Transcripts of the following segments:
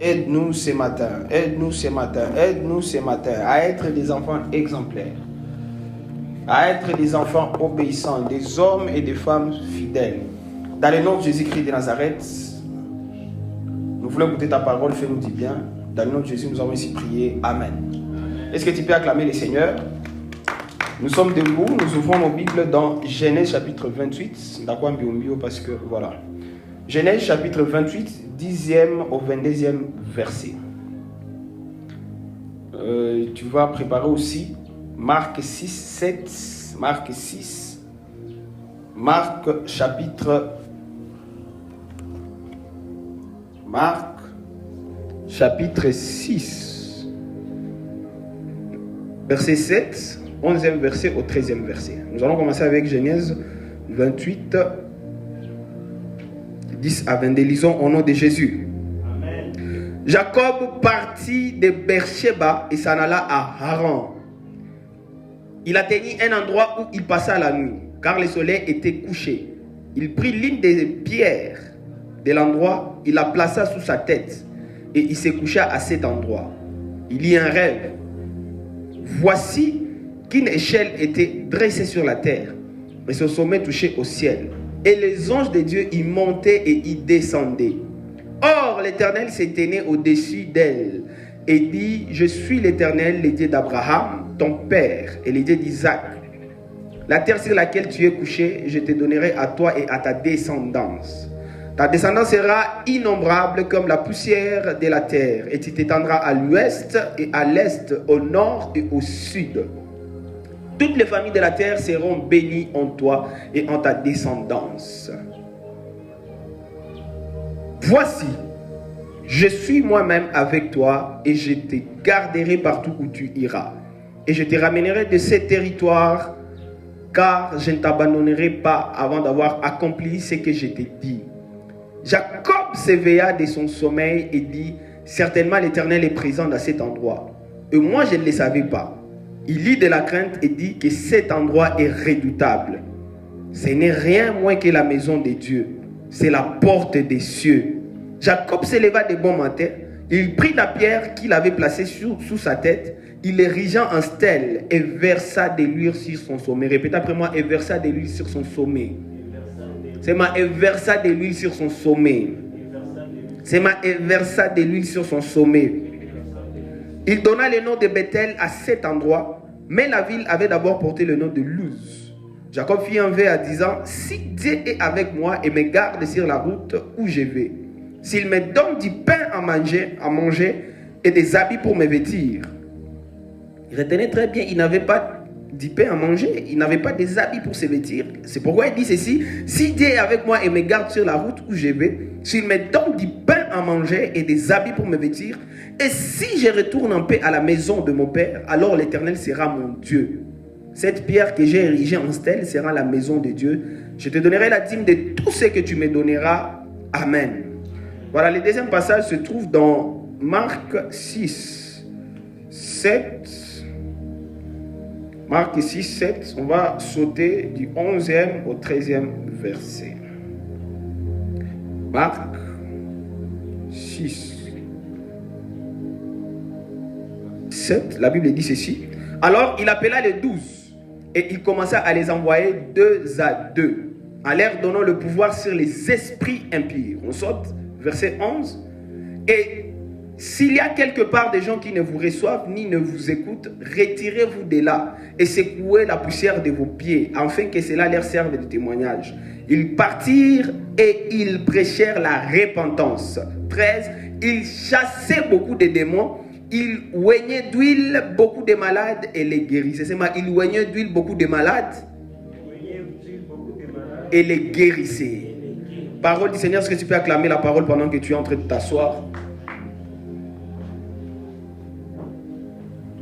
Aide-nous ce matin, aide-nous ce matin, aide-nous ce matin à être des enfants exemplaires, à être des enfants obéissants, des hommes et des femmes fidèles. Dans le nom de Jésus-Christ de Nazareth, nous voulons écouter ta parole, fais-nous du bien. Dans le nom de Jésus, nous avons ici prié. Amen. Est-ce que tu peux acclamer le Seigneur? Nous sommes debout, nous ouvrons nos Bibles dans Genèse chapitre 28. D'accord, parce que voilà. Genèse chapitre 28, 10e au 22e verset. Tu vas préparer aussi Marc 6, 7, Marc 6, Marc chapitre 6, verset 7, 11e verset au 13e verset. Nous allons commencer avec Genèse 28, 10 à 22. Lisons au nom de Jésus. Amen. Jacob partit de Beersheba et s'en alla à Haran. Il atteignit un endroit où il passa la nuit, car le soleil était couché. Il prit l'une des pierres de l'endroit, il la plaça sous sa tête, et il se coucha à cet endroit. Il eut un rêve. Voici qu'une échelle était dressée sur la terre, et son sommet touchait au ciel. Et les anges de Dieu y montaient et y descendaient. Or, l'Éternel se tenait au-dessus d'elle et dit: Je suis l'Éternel, le Dieu d'Abraham, ton père, et le Dieu d'Isaac. La terre sur laquelle tu es couché, je te donnerai à toi et à ta descendance. Ta descendance sera innombrable comme la poussière de la terre, et tu t'étendras à l'ouest et à l'est, au nord et au sud. Toutes les familles de la terre seront bénies en toi et en ta descendance. Voici, je suis moi-même avec toi et je te garderai partout où tu iras. Et je te ramènerai de ces territoires, car je ne t'abandonnerai pas avant d'avoir accompli ce que je t'ai dit. Jacob s'éveilla de son sommeil et dit: Certainement l'Éternel est présent dans cet endroit. Et moi je ne le savais pas. Il eut de la crainte et dit que cet endroit est redoutable. Ce n'est rien moins que la maison de Dieu. C'est la porte des cieux. Jacob se leva de bon matin. Il prit la pierre qu'il avait placée sous sa tête. Il l'érigea en stèle et versa de l'huile sur son sommet. Répétez après moi: et versa de l'huile sur son sommet. C'est ma et versa de l'huile sur son sommet. C'est ma et versa de l'huile sur son sommet. Il donna le nom de Bethel à cet endroit, mais la ville avait d'abord porté le nom de Luz. Jacob fit un vœu en disant: Si Dieu est avec moi et me garde sur la route où je vais, s'il me donne du pain à manger et des habits pour me vêtir. Retenez très bien, il n'avait pas du pain à manger, il n'avait pas des habits pour se vêtir. C'est pourquoi il dit ceci: Si Dieu est avec moi et me garde sur la route où je vais, s'il me donne du pain à manger et des habits pour me vêtir, et si je retourne en paix à la maison de mon père, alors l'Éternel sera mon Dieu. Cette pierre que j'ai érigée en stèle sera la maison de Dieu. Je te donnerai la dîme de tout ce que tu me donneras. Amen. Voilà, le deuxième passage se trouve dans Marc 6, 7. Marc 6, 7. On va sauter du 11e au 13e verset. Marc 6. 7, la Bible dit ceci. Alors il appela les 12 et il commença à les envoyer 2 à 2 en leur donnant le pouvoir sur les esprits impurs. On saute, verset 11. Et s'il y a quelque part des gens qui ne vous reçoivent ni ne vous écoutent, retirez-vous de là et secouez la poussière de vos pieds, afin que cela leur serve de témoignage. Ils partirent et ils prêchèrent la repentance. 13. Ils chassaient beaucoup de démons. Il oignait d'huile beaucoup de malades et les guérissait. C'est il oignait d'huile beaucoup de malades et les guérissait. Parole du Seigneur, est-ce que tu peux acclamer la parole pendant que tu es en train de t'asseoir?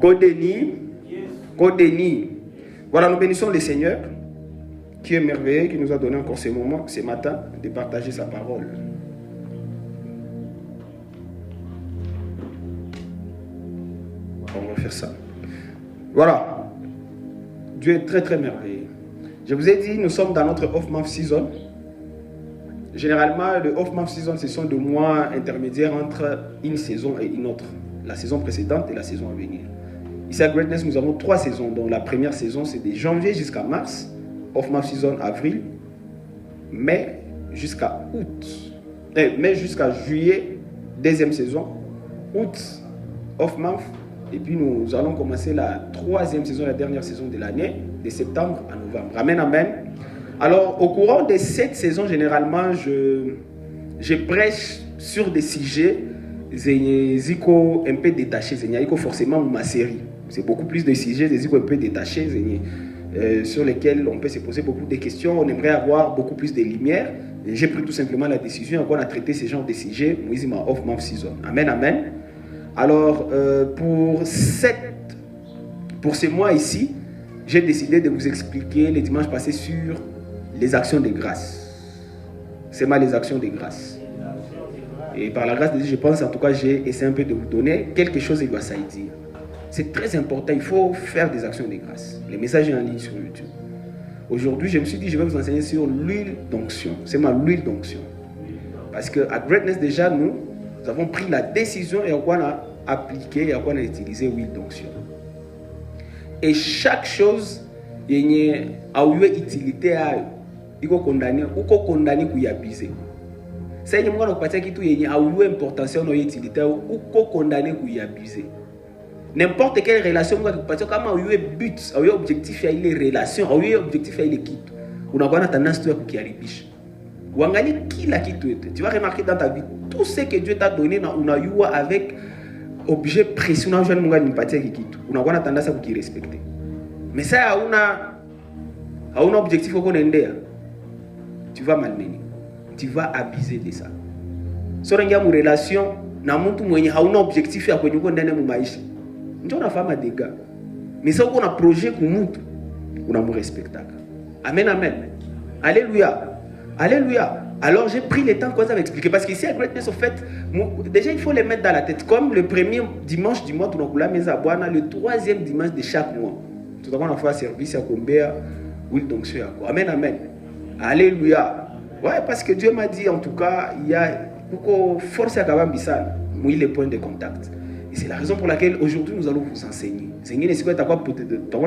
Kodeni. Kodeni. Voilà, nous bénissons le Seigneur qui est merveilleux, qui nous a donné encore ce moment, ce matin, de partager sa parole. On va faire ça. Voilà. Dieu est très très merveilleux. Je vous ai dit, nous sommes dans notre off-month season. Généralement, le off-month season, ce sont 2 mois intermédiaires entre une saison et une autre. La saison précédente et la saison à venir. Ici à Greatness, nous avons 3 saisons. Donc la première saison, c'est de janvier jusqu'à mars. Off-month season, avril. Mai jusqu'à août. Mai jusqu'à juillet, deuxième saison. Août, off-month. Et puis nous allons commencer la 3e saison, la dernière saison de l'année, de septembre à novembre. Amen, amen. Alors, au courant de cette saison, généralement, je prêche sur des sujets ziko un peu détachés. Ziko forcément ma série. C'est beaucoup plus de sujets ziko un peu détachés sur lesquels on peut se poser beaucoup de questions. On aimerait avoir beaucoup plus de lumière. J'ai pris tout simplement la décision qu'on a traité ces genres de sujets. Moïse off-month season. Amen, amen. Alors, pour ce mois ici, j'ai décidé de vous expliquer les dimanches passés sur les actions de grâce. C'est les actions de grâce. Et par la grâce de Dieu, je pense en tout cas, j'ai essayé un peu de vous donner quelque chose de grâce à dire. C'est très important, il faut faire des actions de grâce. Les messages sont en ligne sur YouTube. Aujourd'hui, je me suis dit, je vais vous enseigner sur l'huile d'onction. C'est l'huile d'onction. Parce qu'à Greatness, déjà, nous avons pris la décision et on a appliqué et on a utilisé l'huile d'onction. Et chaque chose, il y a une utilité à il faut condamner ou condamner pour y abuser. C'est une partie qui il y a une importance ou une utilité ou condamner pour y abuser. N'importe quelle relation, parce que comme il y a un but, il y a un objectif, il y a une relation, il y a un objectif, il y a une équipe. On a tendance à qui arrive. Tu vas remarquer dans ta vie, tout ce que Dieu t'a donné, on a eu avec objet précieux, on a tendance à qui respecter. Mais ça, on a un objectif qu'on a. Tu vas malmener. Tu vas abuser de ça. Si on a une relation, on a un objectif à quoi nous condamner mon maïs. On a femme à dégâts. Mais ça, on a un projet pour nous, on a un respectable. Amen, amen. Alléluia. Alléluia. Alors j'ai pris le temps qu'on va expliquer. Parce qu'ici à Greatness, au fait, déjà il faut les mettre dans la tête. Comme le premier dimanche du mois, le 3e dimanche de chaque mois. Tout à l'heure, on a fait un service à Combea. Oui, donc c'est à quoi. Amen, amen. Alléluia. Ouais, parce que Dieu m'a dit, en tout cas, il y a beaucoup de force à Kabambissan. Oui, les points de contact. Et c'est la raison pour laquelle aujourd'hui nous allons vous enseigner. Enseigner les secrets, tu vas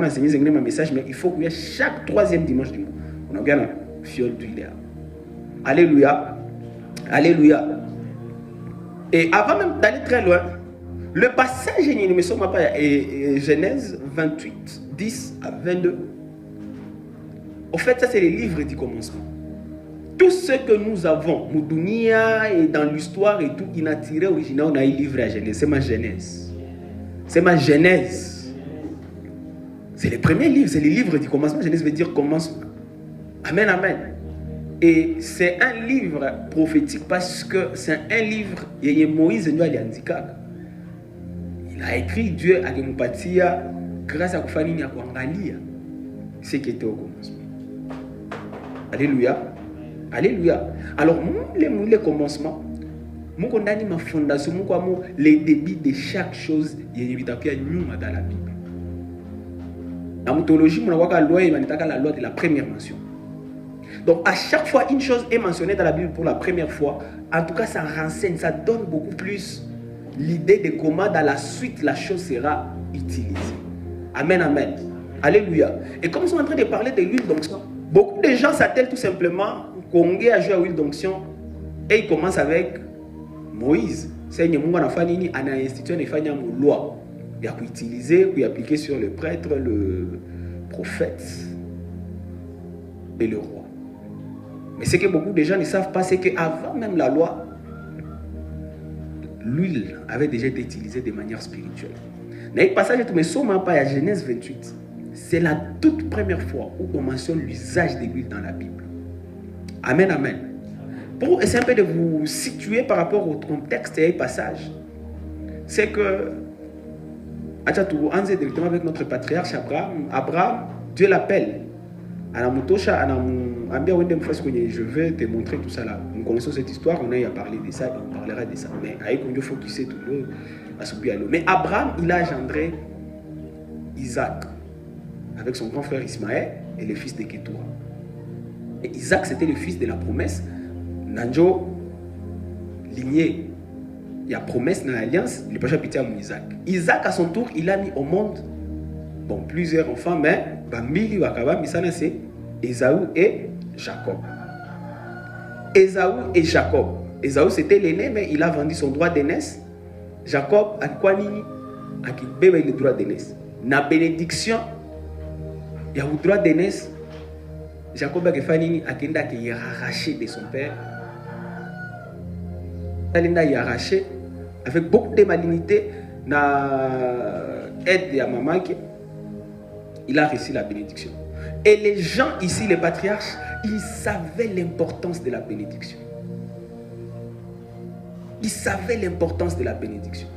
enseigner un message, mais il faut qu'il y ait chaque 3e dimanche du mois. On a bien un fiole d'huile. Alléluia. Alléluia. Et avant même d'aller très loin, le passage est Genèse 28, 10 à 22. Au fait, ça c'est les livres du commencement. Tout ce que nous avons, Moudounia et dans l'histoire et tout, inatiré original, on a un livre à Genèse. C'est ma Genèse. C'est ma Genèse. C'est le premier livre, c'est les livres du commencement. Genèse veut dire commencement. Amen, amen. Et c'est un livre prophétique parce que c'est un livre, il y a Moïse il a écrit Dieu à Gemupatia grâce à Koufanini à Kwangalia. Ce qui était au commencement. Alléluia. Alléluia. Alors, le commencement, je condamne ma fondation, les débuts de chaque chose, il y a dans la Bible. Dans la mythologie, on a la loi de la première mention. Donc, à chaque fois, une chose est mentionnée dans la Bible pour la première fois. En tout cas, ça renseigne, ça donne beaucoup plus l'idée de comment, dans la suite, la chose sera utilisée. Amen, amen. Alléluia. Et comme nous sommes en train de parler de l'huile d'onction, beaucoup de gens s'attellent tout simplement Congé à jouer à l'huile d'onction et ils commencent avec Moïse. C'est une institution de loi. Il y a utiliser, puis appliquer sur le prêtre, le prophète et le roi. Mais ce que beaucoup de gens ne savent pas, c'est qu'avant même la loi, l'huile avait déjà été utilisée de manière spirituelle. Dans le passage de à Genèse 28, c'est la toute première fois où on mentionne l'usage de l'huile dans la Bible. Amen, amen. Pour essayer un peu de vous situer par rapport au contexte et au passage, c'est que, directement avec notre patriarche Abraham, Dieu l'appelle. Je vais te montrer tout ça là. Nous connaissons cette histoire, on a parlé de ça et on parlera de ça. Mais avec il faut qu'il sait tout le monde. Mais Abraham, il a engendré Isaac avec son grand frère Ismaël et le fils de Ketura. Et Isaac, c'était le fils de la promesse. Nanjo, lignée, il y a promesse dans l'alliance, il peut pitié à Isaac. Isaac, à son tour, il a mis au monde plusieurs enfants, mais Bambili Wakaba, Misana, c'est Ésaü et Jacob. Ésaü et Jacob. Ésaü, c'était l'aîné, mais il a vendu son droit d'aînesse. Jacob, à quoi nini? À qui bébé le droit d'aînesse. Na bénédiction, il y a le droit d'aînesse. Jacob a été arraché de son père. Il a arraché avec beaucoup de malignité. Na aide à maman, il a reçu la bénédiction. Et les gens ici, les patriarches, ils savaient l'importance de la bénédiction. Ils savaient l'importance de la bénédiction.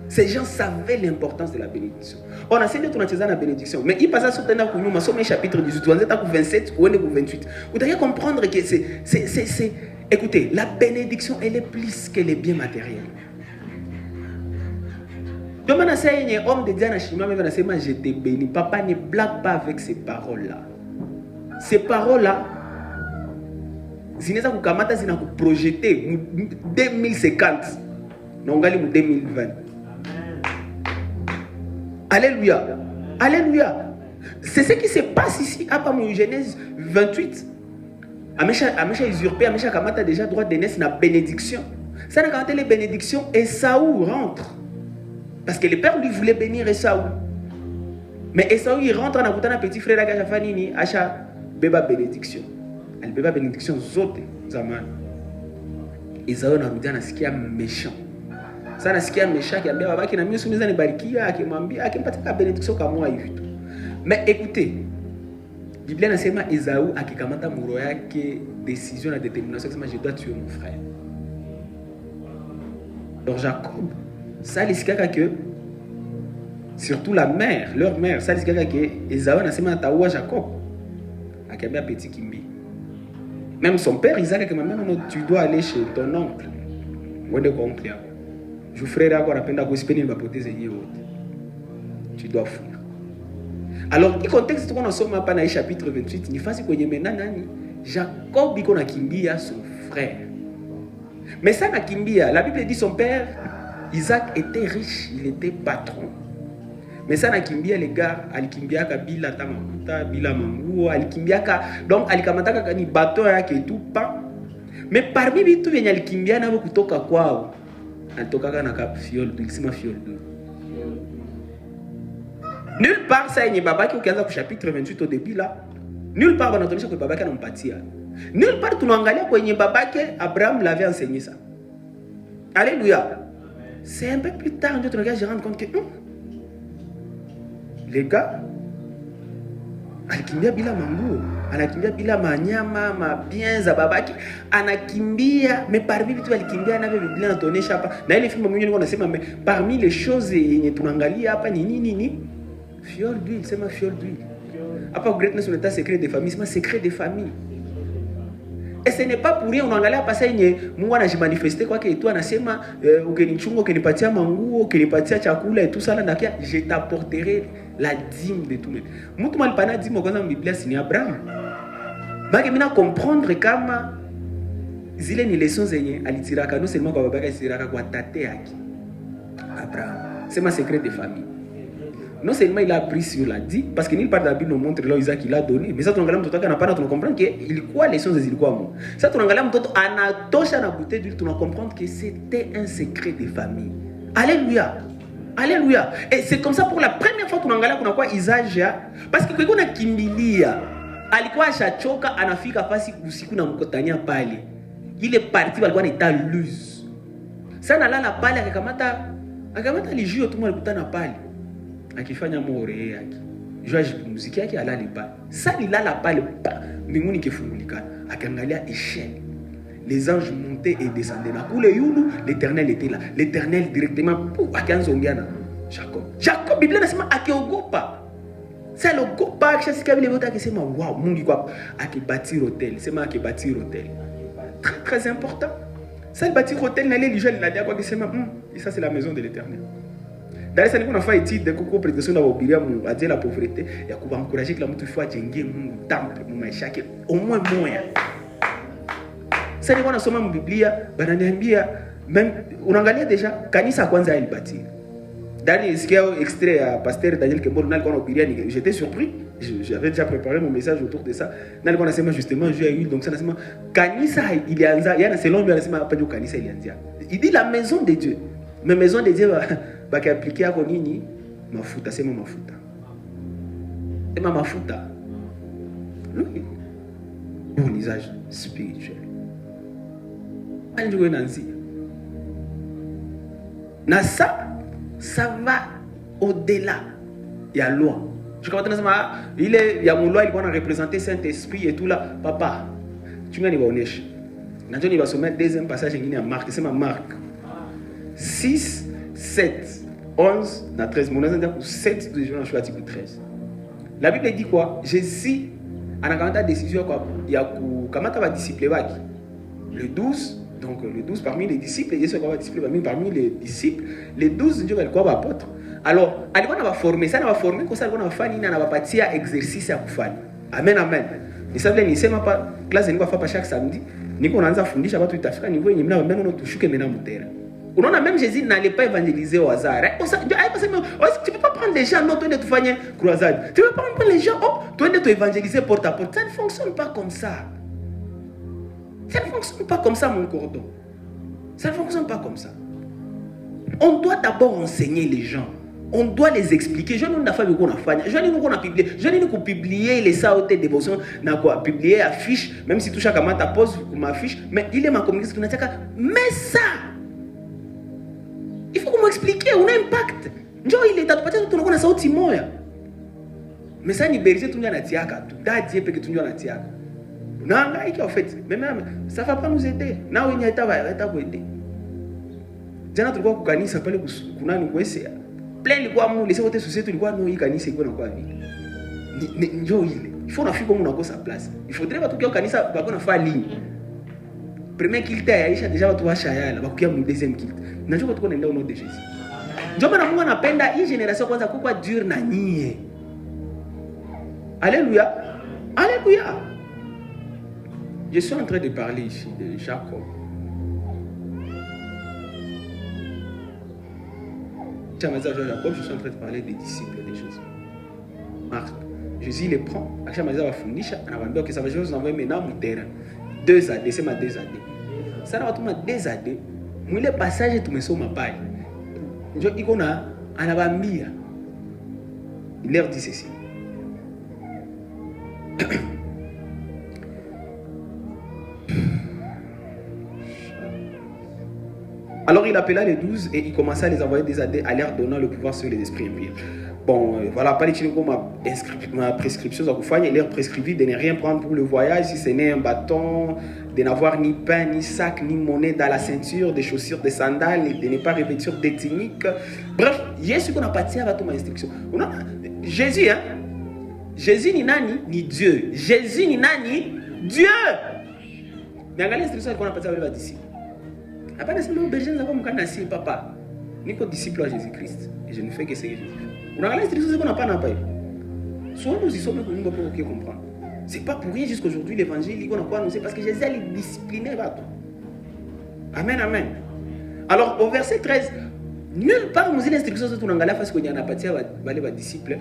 Ces gens savaient l'importance de la bénédiction. On a essayé de tourner la bénédiction. Mais il passe à ce chapitre 18, 27 ou 28. Vous devez comprendre que c'est... Écoutez, la bénédiction, elle est plus que les biens matériels. Homme de Dieu, je te bénis. Papa ne blague pas avec ces paroles-là. Ces paroles-là, si nous avons projeté 2050, nous avons 2020. Alléluia. Alléluia. C'est ce qui se passe ici à Genèse 28. Amesha usurpé, Amesha Kamata déjà droit d'aînesse na bénédiction. Ça n'a pas les bénédictions et Esaü rentre. Parce que le père lui voulait bénir Esaü. Mais Esaü il rentre en écoutant un petit frère à Gachafanini, Acha Beba bénédiction. Elle Beba bénédiction zote zaman. Esaü n'a pas dit ce qui est méchant. Ça n'a ce qui est méchant qui a bien qui n'a mis soumis à une barikia qui m'a dit qui pas ta bénédiction comme moi et tout. Mais écoutez, la Bible n'a seulement Esaü a qui kamata muroya qui décision la détermination que je dois tuer mon frère. Alors Jacob ça les que surtout la mère, leur mère, ça les que Esaü n'a seulement taoua Jacob a qui a petit kimbi. Même son père Isaac a même tu dois aller chez ton oncle. Où est ton oncle? Je ferai encore à peine à gospel va porter ses yeux. Tu dois fuir. Alors, le contexte qu'on a somme pas dans le chapitre 28, il faut que maintenant Jacob il a kimbia son frère. Mais ça n'a kimbia, la Bible dit son père Isaac était riche, il était patron. Mais ça n'a kimbia les gars, al kimbia ka bila tamakuta, bila manguo, al kimbia ka donc al kamata ka ni bateau yake tout pas. Mais parmi vitu vyenye al kimbia na kutoka kwao. Anatoka na ka fiole, il fiole. Nulle part ça y est baba qui au chapitre 28 au début là. Nulle part on a entendu que baba qui a empathie. Nulle part tu n'angalia kwenye baba que Abraham l'avait enseigné ça. Alléluia. C'est un peu plus tard que je rends compte que les gars anakimbia bila manguo, anakimbia bila manyama, mabiens za babaki, anakimbia mais parmi vitu alikimbia na Biblia inatonesha hapa. Na ile film mwenyewe unasema mais parmi les choses yenye tunaangalia hapa ni nini? Fiole d'huile, c'est ma fiole d'huile. Hapa greatness on est un secret de famille, c'est un secret de famille. Et ce n'est pas pour rien on angalia hapa sasa yenye Mungu anajimanifester kwake tu anasema ukinichunga ukinipatia manguo, ukinipatia chakula et tout ça là ndakia je t'apporterai la dîme de tout le monde. Mtu malipana dîme kwanza Biblia si ni Abraham. Baki mina comprendre kama zile ni leçons zenye alitiraka non seulement kwa babaka alitiraka kwa tate yake. Abraham. C'est ma secret de famille. Non seulement il a appris sur la dit, parce que nulle part de la Bible nous montre là Isaac il a donné, mais ça tu regardes mtoto kana pana tu comprends que il quoi les choses il quoi moi. Ça tu regardes mtoto anatosha na bouteille d'huile tu comprendre que c'était un secret de famille. Alléluia. Alléluia. Et c'est comme ça pour la première fois tu regardes kuna kwa Isaac parce que kuna kimbilia alikuwa ashachoka anafika fasi usiku na mkotania pale. Il est parti alikuwa anaita luz. Sana lala pale akakamata lijio tu mwalikutana pale. Akifanya more yake joaji muziki yake alali pale ça lilala pale mbinguni kifungulikana akiangalia échelle les anges montaient et descendaient na kule yulu l'Éternel était là l'Éternel directement akaanza ongea na Jacob Biblia inasema akiogopa c'est le gopa akishasikia vile wote akisema wow Mungu kwa akibâtir hôtel sema akibâtir hôtel très très important ça le bâtir hôtel na les gens il a dit quoi akisema ça c'est la maison de l'Éternel. D'ailleurs, ça n'est pas une étude de Coco prédiction à dire la pauvreté et à encourager que la mouture soit jengé mon temple, mon maïcha, au moins moyen. Sasa nilikuwa nasoma Biblia, bananiambia même unaangalia deja kanisa kwanza ilibati. Dani sikia extrait ya pasteur Daniel Kembolo nalikuwa anahubiria, j'étais surpris. J'avais déjà préparé mon message autour de ça. Nalikuwa nasema justement Dieu a eu, donc ça nasema kanisa ilianza, yana selon lui anasema hapa ndio kanisa ilianzia. Il dit la maison de Dieu. Mais maison de Dieu ba appliquer yako nini? Mafuta, sema mafuta. Sema mafuta. Bon usage spirituel. Anjou nanzi. Na ça va au-delà. Il y a loi. Je comprends nasema il y a mon loi il va représenter Saint-Esprit et tout là. Papa, tu m'as nibaonesha. Na ndio nibasomea deuxième passage ngine ya Marc, sema Marc 6 7 11 na 13. Mon dire 7 de Jean article 13. La Bible dit quoi? Jésus anakamata décision quoi ya kukamata ba disciple wake. Le 12, donc le 12 parmi les disciples, Jésus va disciple parmi les disciples, les 12 ndio walikuwa ba apôtres. Alors, alikuwa na former, sana ba former kwa sababu anafanya nini, anawapatia exercice ya kufanya. Amen amen. Ni sababu nisema hapa class nilikuwa hapa chaque samedi, niko naanza fundisha watu itafika niveau yenye mna mbona tushuke mena mutera. Unaona même Jésus n'allait pas évangéliser au hasard. Tu peux pas prendre les gens, non, tu dois te faire croisade. Tu peux pas prendre les gens, oh, tu dois te évangéliser porte à porte. Ça ne fonctionne pas comme ça. Ça ne fonctionne pas comme ça, mon cordon. Ça ne fonctionne pas comme ça. On doit d'abord enseigner les gens. On doit les expliquer. Je ne sais pas qu'on a fait. Je ne sais pas publier. Je ne sais pas publier les sautes dévotions. N'a quoi publier affiche. Même si tout chaque matin pose ma affiche, mais il est ma communication. Mais ça. Il faut qu'on m'explique, on a impact. Njoo ile tatupatia tunakuwa na sauti moja. Mais ça ni berger tunja na tiaka, tudadie peke tunja na tiaka. Unahangaika en fait, même ça va pas nous aider. Na wewe nyata va kuaider. Jana tulikuwa kwa kanisa pale kunani kwese. Plein ilikuwa mu lese wote société ilikuwa no hii kanisa iko na kwa vile. Njoo ile. Il faut nafika mu nakosa place. Il faudrait watu kwa kanisa bako na fa ligne. Premier kilte yaisha deja watu washayala, bakukia mu deuxième kilte. Najua tuko naenda au nom de Jésus. Ndio maana Mungu anapenda hii generation kwanza kuwa dur na nyie. Alléluia. Alléluia. Je suis en train de parler ici de Jacob. Jacob, je suis en train de parler des disciples de Jésus. Marc, Jésus les prend. Akishamaliza wafundisha, anawaambia que ça va Jésus envoyer maintenant mon terrain. 2 AD, c'est ma 2 AD. Ça va tout ma 2 AD. Mwile passage tumesoma pale. Njo iko na anabambia. Il leur dit ceci. Alors il appela les 12 et il commença à les envoyer des AD à leur donnant le pouvoir sur les esprits impies. Bon, voilà, pas les Chinois ma prescription à kufanya, il leur prescrivit de ne rien prendre pour le voyage, si ce n'est un bâton, de n'avoir ni pain, ni sac, ni monnaie dans la ceinture, des chaussures, des sandales, et de ne pas revêtir d'étinique. Bref, Jésus qu'on a pas tiré à toute ma instruction. Jésus, hein? Jésus ni nani, ni Dieu. Jésus ni nani, Dieu. Mais regardez l'instruction qu'on a pas tiré avec les disciples. Après, c'est le berger, nous avons mon papa. Nous sommes disciples à Jésus-Christ. Et je ne fais que ce que Jésus fait. On a l'instruction qu'on n'a pas n'a pas. Soit nous y sommes pour nous comprendre. C'est pas pour rien jusqu'à aujourd'hui l'évangile qu'on a quoi annoncé parce que Jésus est discipliné. Amen, amen. Alors au verset 13, nulle part nous dit l'instruction sur tout l'angala parce qu'il y en a pas tiré les disciples.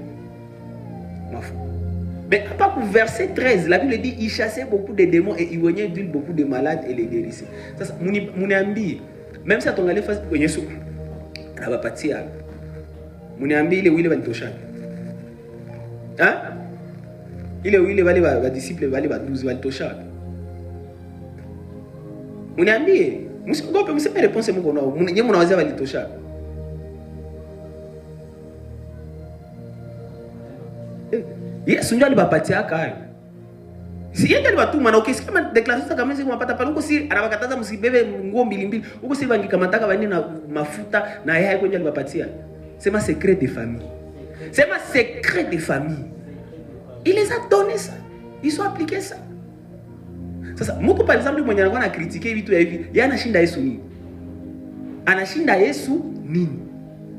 Mais à part au verset 13, la Bible dit il chassait beaucoup de démons et il voyait d'huile beaucoup de malades et les guérissait. Ça, mon ami, même si on allait faire Yesu, on va partir. Mon ami, il est où il va le toucher. Hein? Il est où il va les disciples, il va les 12, il va le toucher. Mon ami, je ne sais pas répondre à mon nom. Mon ami, va le toucher. Yesu ndio alibapatia kayo. Si yeye alibatu maana ukisikia declaration kama hizo unapata pale huko si anabakataza msibebe nguo mbili huko si bangikamataka bani na mafuta na yeye haiko ndio alibapatia. Sema secret de famille. Sema secret de famille. Il les a donné ça. Ils ont appliqué ça. Sasa mtu par exemple mwenye anakuwa na critiquer vitu hivi, yeye anashinda Yesu nini? Anashinda Yesu nini?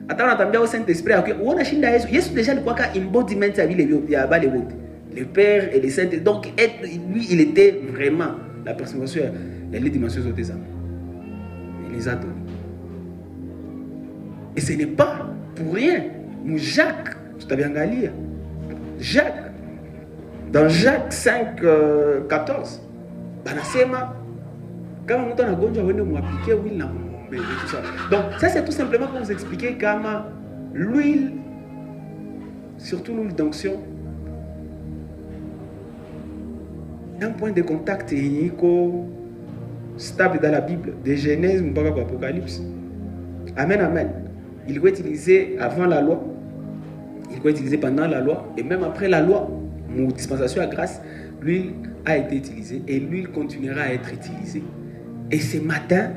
Hata unatambia au Saint-Esprit yako uona shinda Yesu. Yesu déjà alikuwa ka embodiment ya vile ya bale wote. Le Père et le Saint. Donc lui il était vraiment la personnification Il y a les dimensions des amis. Il les a données. Et ce n'est pas pour rien. Nous, Jacques, tu t'as bien galé. Jacques, dans Jacques 5, 14, Banasema, quand on a gonja, on a appliqué l'huile. Donc, ça, c'est tout simplement pour vous expliquer comment l'huile, surtout l'huile d'onction, un point de contact stable dans la Bible, de Genèse jusqu'à l'Apocalypse. Amen, amen. Il faut utiliser avant la loi, il faut utiliser pendant la loi, et même après la loi, mon dispensation à grâce, l'huile a été utilisée et l'huile continuera à être utilisée. Et ce matin,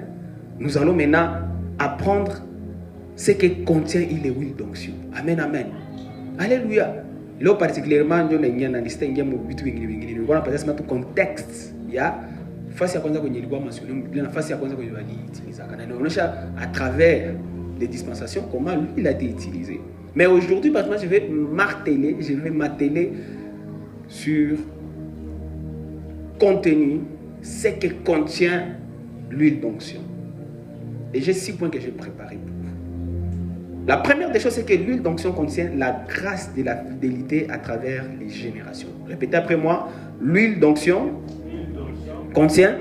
nous allons maintenant apprendre ce que contient l'huile d'onction. Amen, amen. Alléluia. Là, particulièrement, nous avons listé un contexte. Face à quoi nous avons mentionné, face à quoi nous avons utilisé. À travers les dispensations, comment l'huile a été utilisée. Mais aujourd'hui, je vais m'atteler sur contenu, ce que contient l'huile d'onction. Et j'ai 6 points que j'ai préparés pour vous. La première des choses, c'est que l'huile d'onction contient la grâce de la fidélité à travers les générations. Répétez après moi, l'huile d'onction contient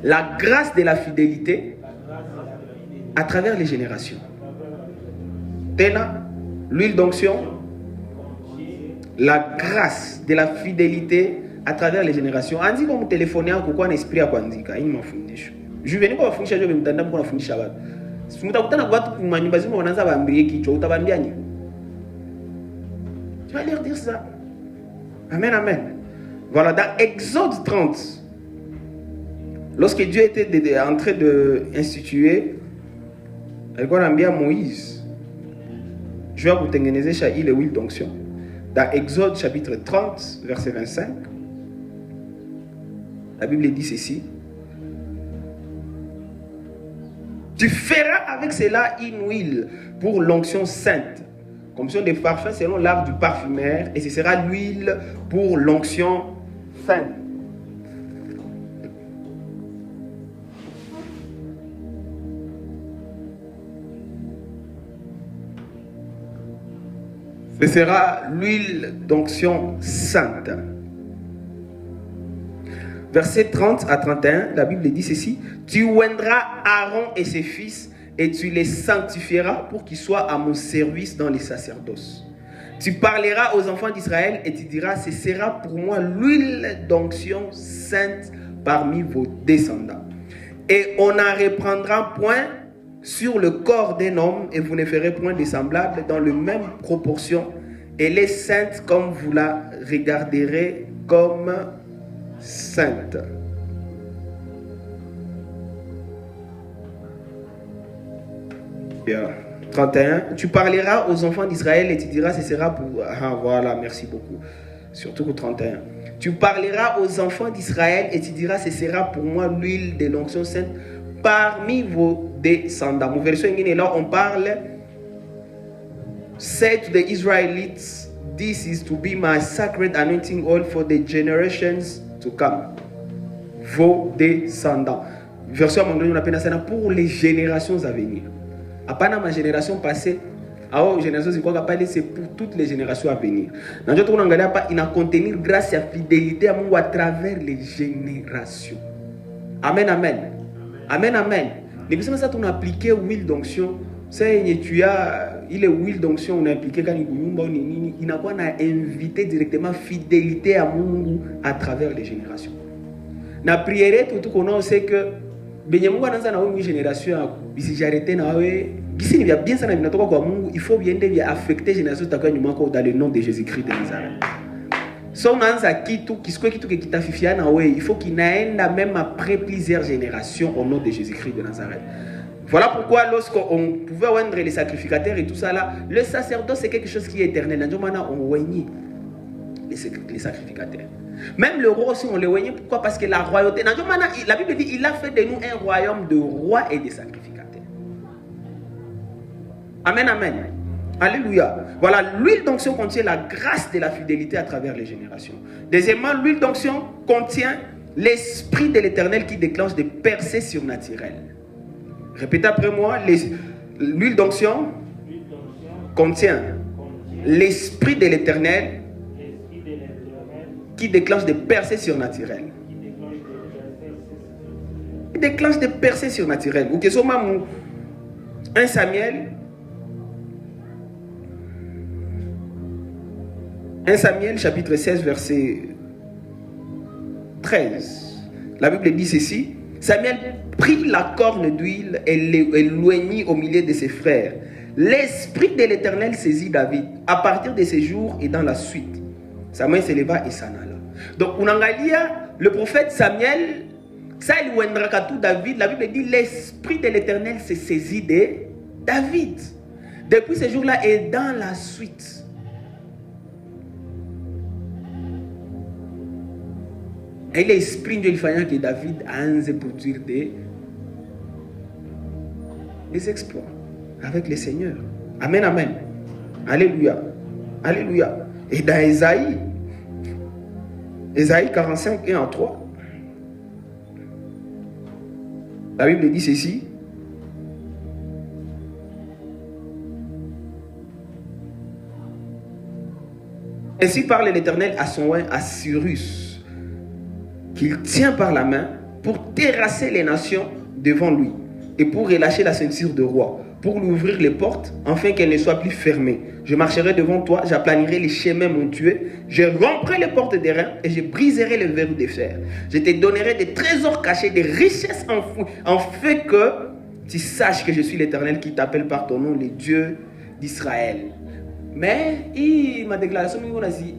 la grâce de la fidélité à travers les générations. Tena, l'huile d'onction, la grâce de la fidélité à travers les générations. Andi comme téléphoner kwa na esprit ya kuandika, hii mafundisho. Je vais pas kufundisha je mtandao kwa kufundisha watu. Si mtakutana kwa watu kwa nyumba zima wanaanza waambie kichwa, utawaambia nini? Tu vas leur dire ça. Amen, amen. Voilà, dans Exode 30, lorsque Dieu était en train d'instituer, il a dit à Moïse, je vais vous tenir chez l'huile d'onction. Dans Exode chapitre 30, verset 25, la Bible dit ceci. Tu feras avec cela une huile pour l'onction sainte, comme son des parfums selon l'art du parfumeur, et ce sera l'huile pour l'onction sainte. Ce sera l'huile d'onction sainte. Versets 30 à 31, la Bible dit ceci. Tu oindras Aaron et ses fils et tu les sanctifieras pour qu'ils soient à mon service dans les sacerdoces. Tu parleras aux enfants d'Israël et tu diras, ce sera pour moi l'huile d'onction sainte parmi vos descendants. Et on n'en reprendra point sur le corps d'un homme et vous ne ferez point de semblable dans la même proportion. Elle est sainte comme vous la regarderez comme sainte. Bien. 31. Tu parleras aux enfants d'Israël et tu diras ce sera pour... Ah voilà, merci beaucoup. Surtout pour 31. Tu parleras aux enfants d'Israël et tu diras ce sera pour moi l'huile de l'onction sainte parmi vos descendants. Mon verset là, on parle. Say to the Israelites, this is to be my sacred anointing oil for the generations to come. Vos descendants. Verset on appelle ça pour les générations à venir. À part ma génération passée, c'est pour toutes les générations à venir. Dans notre monde, il a contenir grâce et fidélité à moi à travers les générations. Amen, amen. Amen, amen. Les personnes ça on a appliqué l'huile d'onction. Il est huile d'onction on a appliqué quand il n'a pas invité directement fidélité à Mungu à travers les générations. Na prière tout qu'on sait que benyamungu anaanza na wewe génération bisi jarete na wewe bisi ni bien sana vinatoka kwa Mungu, il faut bien devia affecter génération takwa nyuma kwa dans le nom de Jésus-Christ de Nazareth. So unaanza kitu kitafifia na wewe, il faut qu'il naenda même après plusieurs générations au nom de Jésus-Christ de Nazareth. Voilà pourquoi lorsqu'on pouvait oindre les sacrificateurs et tout ça là, le sacerdoce c'est quelque chose qui est éternel. On oignit les sacrificateurs. Même le roi aussi on le oignit. Pourquoi? Parce que la royauté, la Bible dit il a fait de nous un royaume de rois et de sacrificateurs. Amen, amen. Alléluia. Voilà, l'huile d'onction contient la grâce de la fidélité à travers les générations. Deuxièmement, l'huile d'onction contient l'esprit de l'Éternel qui déclenche des percées surnaturelles. Répétez après moi, l'huile d'onction contient l'esprit de l'Éternel qui déclenche des percées surnaturelles. Il déclenche des percées surnaturelles. Ou que ce soit 1 Samuel 1 Samuel chapitre 16 verset 13. La Bible dit ceci. Samuel prit la corne d'huile et l'oignit au milieu de ses frères. L'esprit de l'Éternel saisit David à partir de ces jours et dans la suite. Samuel s'éleva et s'en alla. Donc, le prophète Samuel, ça il ouendraka tout David. La Bible dit l'esprit de l'Éternel s'est saisi de David. Depuis ces jours-là et dans la suite. Et l'esprit de l'Ifanya que David a osé produire des exploits avec le Seigneur. Amen, amen. Alléluia. Alléluia. Et dans Ésaïe 45, 1 à 3, la Bible dit ceci. Ainsi parle l'Éternel à son oint, à Cyrus, qu'il tient par la main pour terrasser les nations devant lui et pour relâcher la ceinture de roi, pour lui ouvrir les portes afin qu'elles ne soient plus fermées. Je marcherai devant toi, j'aplanirai les chemins montueux, je romprai les portes des reins et je briserai les verrous de fer. Je te donnerai des trésors cachés, des richesses enfouies, afin que tu saches que je suis l'Éternel qui t'appelle par ton nom, le Dieu d'Israël. Mais ma déclaration, on a dit,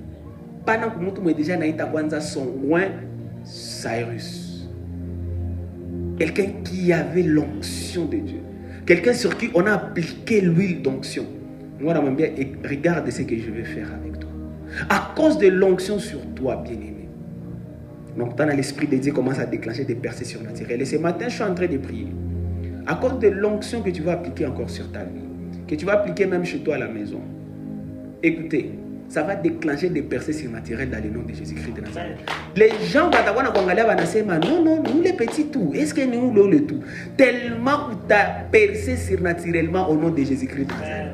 pendant que nous sommes déjà dans son loin, Cyrus, quelqu'un qui avait l'onction de Dieu, quelqu'un sur qui on a appliqué l'huile d'onction. Moi, j'aime bien, regarde ce que je vais faire avec toi. À cause de l'onction sur toi, bien-aimé. Donc, dans l'esprit de Dieu commence à déclencher des percées surnaturelles. Et ce matin, je suis en train de prier. À cause de l'onction que tu vas appliquer encore sur ta vie, que tu vas appliquer même chez toi à la maison. Écoutez, ça va déclencher des percées surnaturelles dans le nom de Jésus-Christ de Nazareth. Les gens vont non, nous les petits tout. Est-ce que nous le tout? Tellement où tu as percé surnaturellement au nom de Jésus-Christ de Nazareth.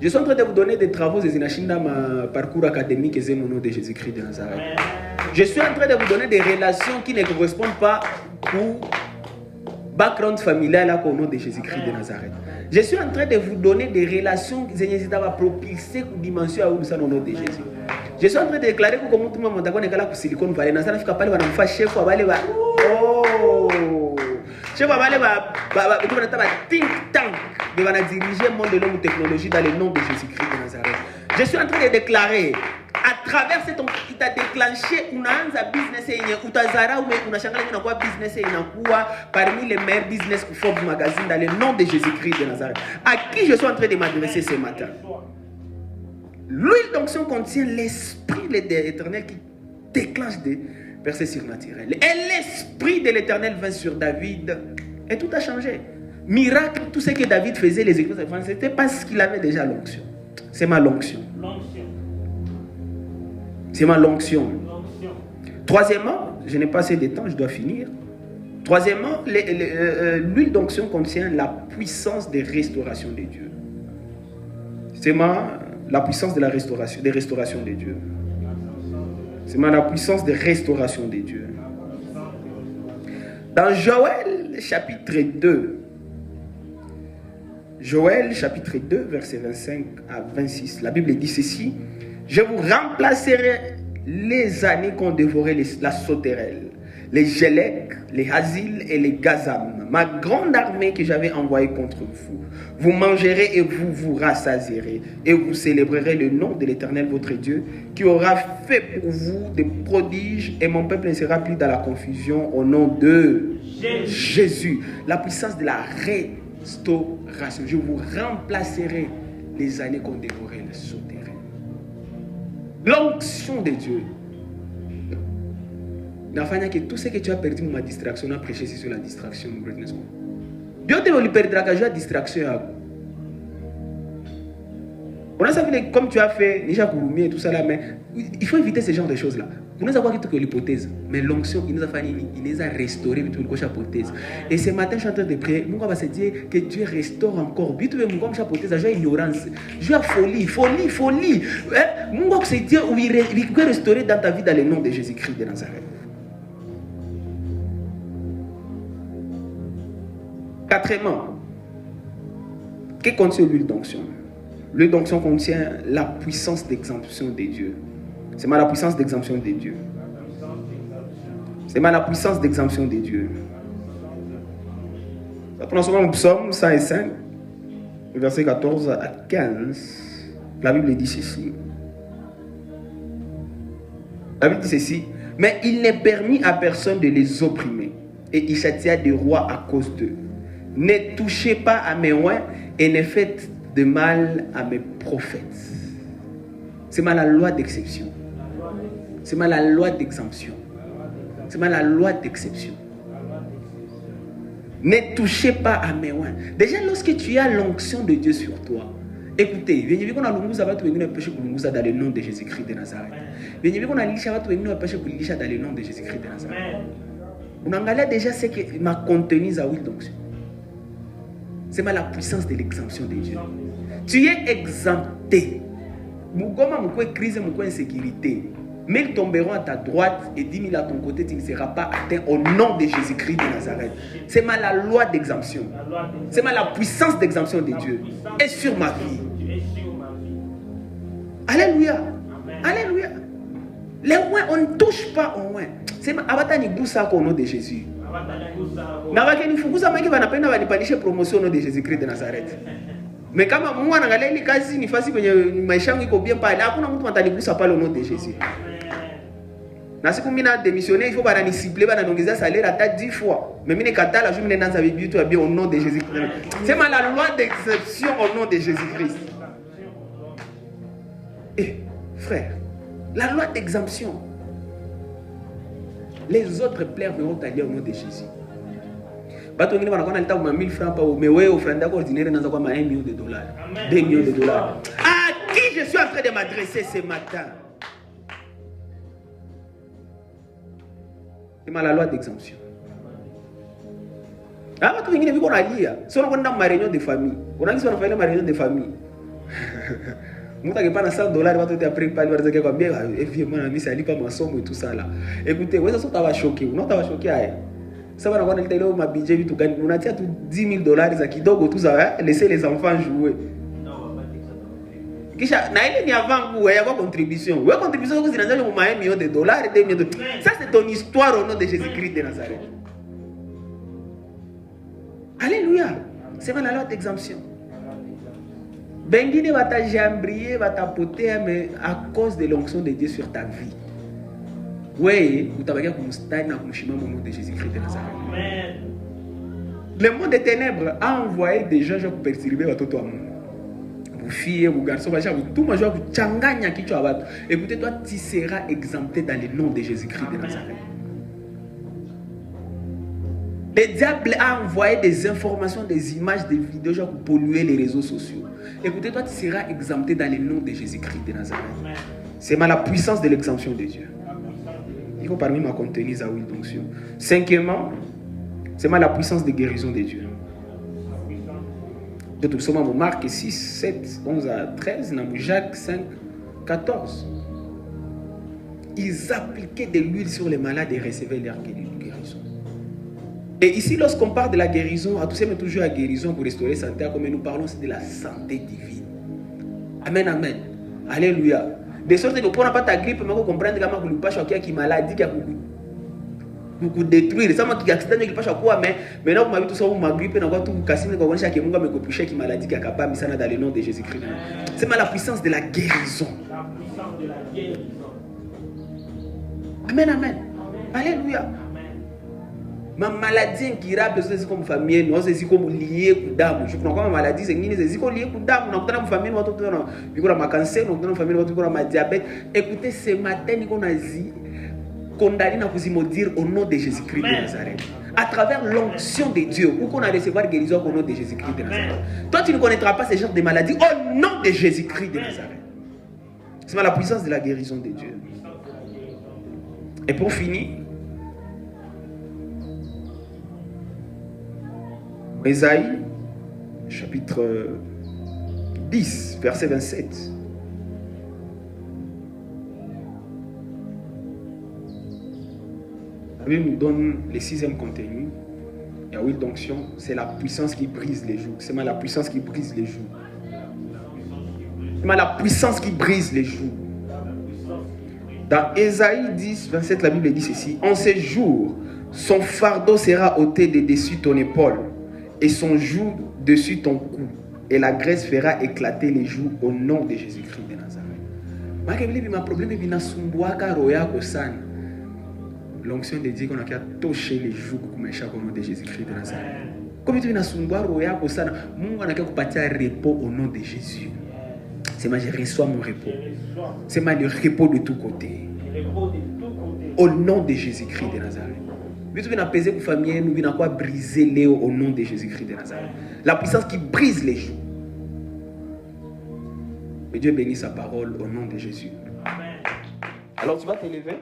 Je suis en train de vous donner des travaux des Inachinda, ma parcours académique et au nom de Jésus-Christ de Nazareth. Je suis en train de vous donner des relations qui ne correspondent pas au background familial au nom de Jésus-Christ de Nazareth. Je suis en train de vous donner des relations qui vont propulser une dimension à au nom de Jésus. Je suis en train de déclarer que comme tout le monde est là pour Silicon Valley, dans ça, pas aller faire chef ou aller oh chef ou aller think tank de diriger le monde de l'homme technologie dans le nom de Jésus-Christ de Nazareth. Je suis en train de déclarer à travers cette il t'a déclenché une business ou ta zara ou une changala qui n'a quoi business et parmi les meilleurs business pour Forbes Magazine dans le nom de Jésus-Christ de Nazareth. À qui je suis en train de m'adresser ce matin? L'huile d'onction contient l'esprit de l'Éternel qui déclenche des percées surnaturelles. Et l'esprit de l'Éternel vint sur David et tout a changé. Miracle, tout ce que David faisait, les églises, c'était parce qu'il avait déjà l'onction. C'est ma l'onction. C'est ma l'onction. Troisièmement, je n'ai pas assez de temps, je dois finir. Troisièmement, l'huile d'onction contient la puissance de restauration de Dieu. C'est la puissance de la restauration, des restaurations de Dieu. C'est la puissance de restauration de Dieu. Dans Joël chapitre 2, Joël chapitre 2, versets 25 à 26, la Bible dit ceci. Je vous remplacerai les années qu'ont dévoré la sauterelle, les Gélec, les Hazil et les Gazam, ma grande armée que j'avais envoyée contre vous. Vous mangerez et vous vous rassasierez, et vous célébrerez le nom de l'Éternel votre Dieu, qui aura fait pour vous des prodiges, et mon peuple ne sera plus dans la confusion au nom de Jésus. La puissance de la restauration. Je vous remplacerai les années qu'ont dévoré la sauterelle. L'onction de Dieu. Que tout ce que tu as perdu ma distraction, on a prêché sur la distraction. Dieu te veut perdre la distraction. On a savait comme tu as fait Nisha Kouroumi et tout ça là, mais il faut éviter ce genre de choses là. Vous nous avons dit que l'hypothèse, mais l'onction, il nous a fait, il les a restaurés, puis tout le hypothèse. Et ce matin, je suis en train de prier, mon gars va se dire que Dieu restaure encore. Puis tout le monde, hypothèse, j'ai ignorance, j'ai folie. Mon gars va se dire, il peut restaurer dans ta vie dans le nom de Jésus-Christ de Nazareth. Quatrièmement, que contient l'huile d'onction? L'huile d'onction contient la puissance d'exemption de Dieu. C'est la puissance d'exemption de Dieu. C'est la puissance d'exemption de Dieu. Prenons le psaume 105, verset 14 à 15. La Bible dit ceci. La Bible dit ceci. Mais il n'est permis à personne de les opprimer. Et il châtia des rois à cause d'eux. Ne touchez pas à mes oins et ne faites de mal à mes prophètes. C'est la loi d'exception. C'est la loi d'exemption. C'est la loi d'exception. Ne touchez pas à mes oins. Déjà, lorsque tu as l'onction de Dieu sur toi, écoutez, venez qu'on a l'ongus avant de péché pour l'ongus dans le nom de Jésus-Christ de Nazareth. Venez qu'on a l'isha avant de péché pour l'isha dans le nom de Jésus-Christ de Nazareth. On a déjà ce que m'a contenu à huile d'onction. C'est la puissance de l'exemption de Dieu. Tu es exempté. Mougoma, moukoué crise, moukoué insécurité. 1000 tomberont à ta droite et 10 000 à ton côté, tu ne seras pas atteint au nom de Jésus-Christ de Nazareth. C'est la loi d'exemption. C'est la puissance d'exemption de Dieu. Et sur ma vie. Alléluia. Alléluia. Les oins, on ne touche pas aux oins. C'est abatani boussa au nom de Jésus. Navakeni fukuza maki vanapenda vanipandishe promotion au nom de Jésus-Christ de Nazareth. Mais kama Mungu anaangalia ile kazi ni fasi kwenye maisha yangu iko bien pale, hakuna mtu atanigusa pale au nom de Jésus. Na siku mimi na démissionner, il faut bana ni cibler bana niongezea salaire hata 10 fois. Mais mimi nikatala je mimi naanza bibi tu bien au nom de Jésus-Christ. C'est la loi d'exception au nom de Jésus-Christ. Et frère, la loi d'exemption. Les autres plaies verront aller au nom de Jésus. Bato wengine wanakuwa naleta 1000 francs pa mais wewe offrande yako ordinaire inaanza kwa 1 million de dollars. 2 millions de dollars. À qui je suis en train de m'adresser ce matin? C'est la loi d'exemption. Ah, bato wengine viko nalia. Si on kwenda ma réunion de famille. Unaanza wanafanya ma réunion de famille. Mtu akipana $100 watu wote après pale wanataka kwambia effectivement na mimi salipa masomo et tout ça là. Écoutez, wewe sasa utawa choqué. Unataka choqué haya. Ça va avoir le ma budget vitu gani? Unatia tu $10,000 za kidogo tu za laisser les enfants jouer. Kisha na ile ni avant vous ya contribution. Wewe contribution zako zinaanza kwa $1 million, $2 millions. Ça c'est ton histoire au nom de Jésus-Christ de Nazareth. Alléluia. C'est la loi d'exemption. Bengine va ta jambrier, va tapoter mais à cause de l'onction de Dieu sur ta vie. Oui, vous avez constaté au nom de Jésus-Christ de Nazareth. Le monde des ténèbres a envoyé des gens pour perturber votre toi. Vous filles, vous garçons, tout le monde vous changanya qui tu as. Écoutez, toi, tu seras exempté dans le nom de Jésus-Christ de Nazareth. Le diable a envoyé des informations, des images, des vidéos pour polluer les réseaux sociaux. Écoutez, toi, tu seras exempté dans le nom de Jésus-Christ de Nazareth. C'est la puissance de l'exemption de Dieu. Il faut parmi ma contenu à huile d'onction. Cinquièmement, c'est la puissance de guérison de Dieu. De tout simplement, Marc 6, 7, 11 à 13, Jacques 5, 14. Ils appliquaient de l'huile sur les malades et recevaient leur guérison. Et ici, lorsqu'on parle de la guérison, à tous ces toujours la guérison pour restaurer la santé, comme nous parlons, c'est de la santé divine. Amen, amen. Alléluia. De sorte que pour ne pas ta grippe, mais comprendre comment vous pas choquer qui maladie qui a beaucoup détruire. Ça m'a qui accident qui pas choquer mais maintenant vous m'avez tout ça vous m'a grippe na tout casser na kwa chaque mungu me couper qui maladie qui a capable ça dans le nom de Jésus-Christ. C'est la puissance de la guérison. La puissance de la guérison. Amen, amen. Alléluia. Ma maladie incurable c'est comme famille, nous c'est comme lié ku damu. Je crois que ma maladie c'est nini c'est comme lié ku damu. Na kutana famille watu tuna biko na cancer, na kutana famille watu biko na diabète. Écoutez, ce matin niko nazi condamné na kuzimodire au nom de Jésus-Christ de Nazareth. À travers l'onction de Dieu, où qu'on a recevoir guérison au nom de Jésus-Christ de Nazareth. Toi tu ne connaîtras pas ce genre de maladie au nom de Jésus-Christ de Nazareth. C'est la puissance de la guérison de Dieu. Et pour finir, Ésaïe, chapitre 10, verset 27. La Bible nous donne le 6e contenu. Il y a huile d'onction, c'est la puissance qui brise les jougs. C'est la puissance qui brise les jougs. C'est la puissance qui brise les jougs. Dans Ésaïe 10, 27, la Bible dit ceci. En ces jours, son fardeau sera ôté de dessus ton épaule et son joug dessus ton cou. Et la graisse fera éclater les jougs au nom de Jésus-Christ de Nazareth. L'onction de Dieu qu'on a touché les jougs comme au nom de Jésus-Christ de Nazareth. Comme tu viens à repos au nom de Jésus. C'est moi, je reçois mon repos. C'est moi le repos de tous côtés. Au nom de Jésus-Christ de Nazareth. Tu viens apaiser pour famille, nous venons quoi briser les au nom de Jésus-Christ de Nazareth. La puissance qui brise les jougs. Que Dieu bénisse sa parole au nom de Jésus. Alors tu vas te lever.